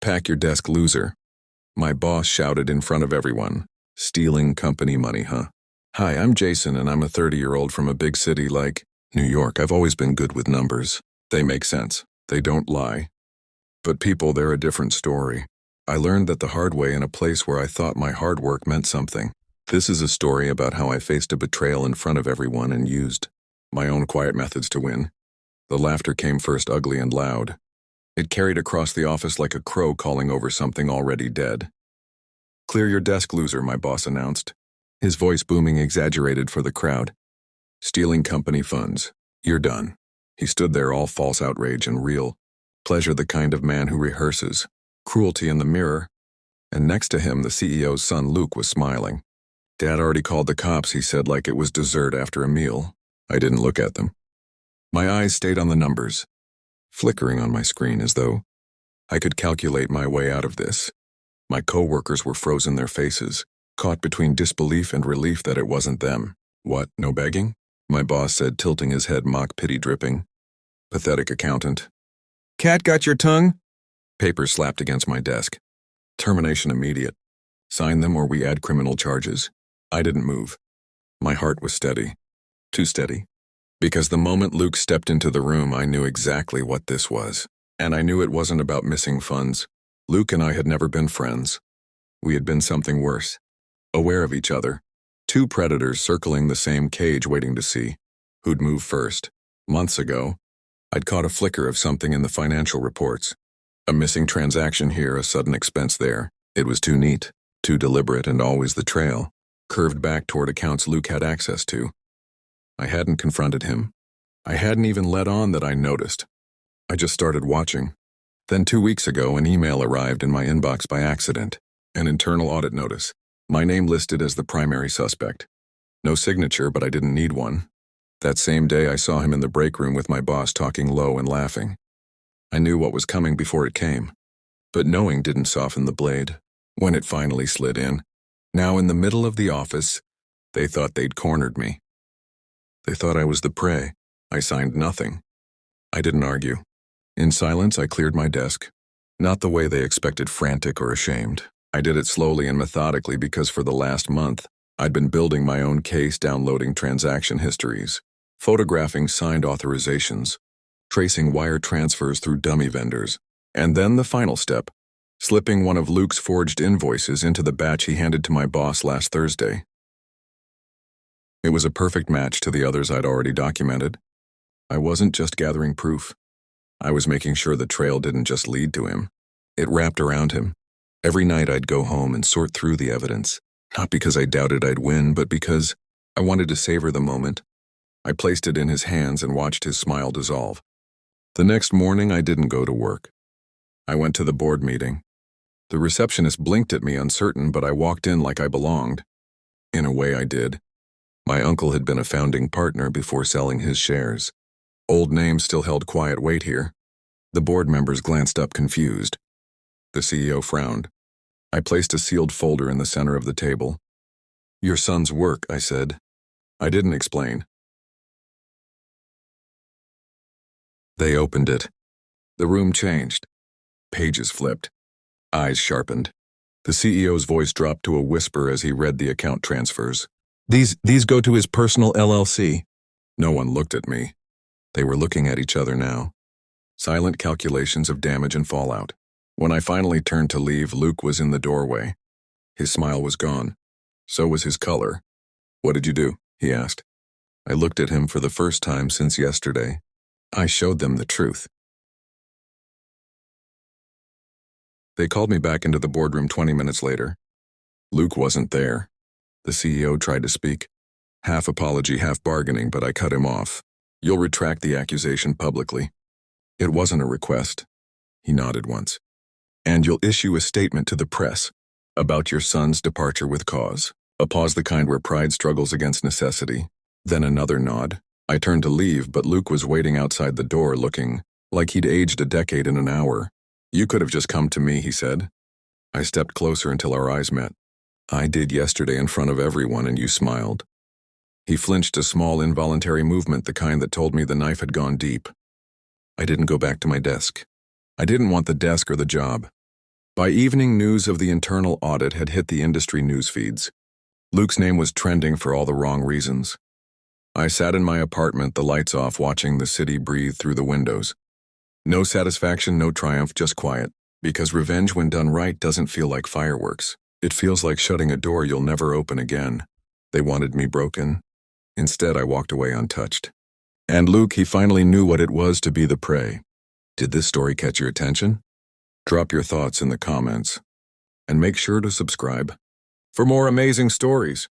Pack your desk, loser. My boss shouted in front of everyone. Stealing company money, huh? Hi, I'm Jason, and I'm a 30-year-old from a big city like New York. I've always been good with numbers. They make sense. They don't lie. But people, they're a different story. I learned that the hard way in a place where I thought my hard work meant something. This is a story about how I faced a betrayal in front of everyone and used my own quiet methods to win. The laughter came first ugly and loud. It carried across the office like a crow calling over something already dead. Clear your desk, loser, my boss announced, his voice booming exaggerated for the crowd. Stealing company funds. You're done. He stood there, all false outrage and real pleasure, the kind of man who rehearses cruelty in the mirror. And next to him, the CEO's son Luke was smiling. Dad already called the cops, he said, like it was dessert after a meal. I didn't look at them. My eyes stayed on the numbers, flickering on my screen as though I could calculate my way out of this. My coworkers were frozen their faces, caught between disbelief and relief that it wasn't them. What, no begging? My boss said, tilting his head, mock pity dripping. Pathetic accountant. Cat got your tongue? Papers slapped against my desk. Termination immediate. Sign them or we add criminal charges. I didn't move. My heart was steady. Too steady. Because the moment Luke stepped into the room, I knew exactly what this was. And I knew it wasn't about missing funds. Luke and I had never been friends. We had been something worse. Aware of each other. Two predators circling the same cage waiting to see who'd move first. Months ago, I'd caught a flicker of something in the financial reports. A missing transaction here, a sudden expense there. It was too neat, too deliberate, and always the trail curved back toward accounts Luke had access to. I hadn't confronted him. I hadn't even let on that I noticed. I just started watching. Then 2 weeks ago, an email arrived in my inbox by accident. An internal audit notice. My name listed as the primary suspect. No signature, but I didn't need one. That same day, I saw him in the break room with my boss talking low and laughing. I knew what was coming before it came. But knowing didn't soften the blade. When it finally slid in, now in the middle of the office, they thought they'd cornered me. They thought I was the prey. I signed nothing. I didn't argue. In silence, I cleared my desk. Not the way they expected, frantic or ashamed. I did it slowly and methodically because for the last month, I'd been building my own case, downloading transaction histories, photographing signed authorizations, tracing wire transfers through dummy vendors, and then the final step, slipping one of Luke's forged invoices into the batch he handed to my boss last Thursday. It was a perfect match to the others I'd already documented. I wasn't just gathering proof. I was making sure the trail didn't just lead to him. It wrapped around him. Every night I'd go home and sort through the evidence, not because I doubted I'd win, but because I wanted to savor the moment. I placed it in his hands and watched his smile dissolve. The next morning, I didn't go to work. I went to the board meeting. The receptionist blinked at me, uncertain, but I walked in like I belonged. In a way, I did. My uncle had been a founding partner before selling his shares. Old names still held quiet weight here. The board members glanced up confused. The CEO frowned. I placed a sealed folder in the center of the table. Your son's work, I said. I didn't explain. They opened it. The room changed. Pages flipped. Eyes sharpened. The CEO's voice dropped to a whisper as he read the account transfers. These go to his personal LLC. No one looked at me. They were looking at each other now. Silent calculations of damage and fallout. When I finally turned to leave, Luke was in the doorway. His smile was gone. So was his color. What did you do? He asked. I looked at him for the first time since yesterday. I showed them the truth. They called me back into the boardroom 20 minutes later. Luke wasn't there. The CEO tried to speak. Half apology, half bargaining, but I cut him off. You'll retract the accusation publicly. It wasn't a request. He nodded once. And you'll issue a statement to the press about your son's departure with cause. A pause, the kind where pride struggles against necessity. Then another nod. I turned to leave, but Luke was waiting outside the door, looking like he'd aged a decade in an hour. You could have just come to me, he said. I stepped closer until our eyes met. I did yesterday in front of everyone, and you smiled. He flinched, a small involuntary movement, the kind that told me the knife had gone deep. I didn't go back to my desk. I didn't want the desk or the job. By evening, news of the internal audit had hit the industry news feeds. Luke's name was trending for all the wrong reasons. I sat in my apartment, the lights off, watching the city breathe through the windows. No satisfaction, no triumph, just quiet. Because revenge, when done right, doesn't feel like fireworks. It feels like shutting a door you'll never open again. They wanted me broken. Instead, I walked away untouched. And Luke, he finally knew what it was to be the prey. Did this story catch your attention? Drop your thoughts in the comments. And make sure to subscribe for more amazing stories.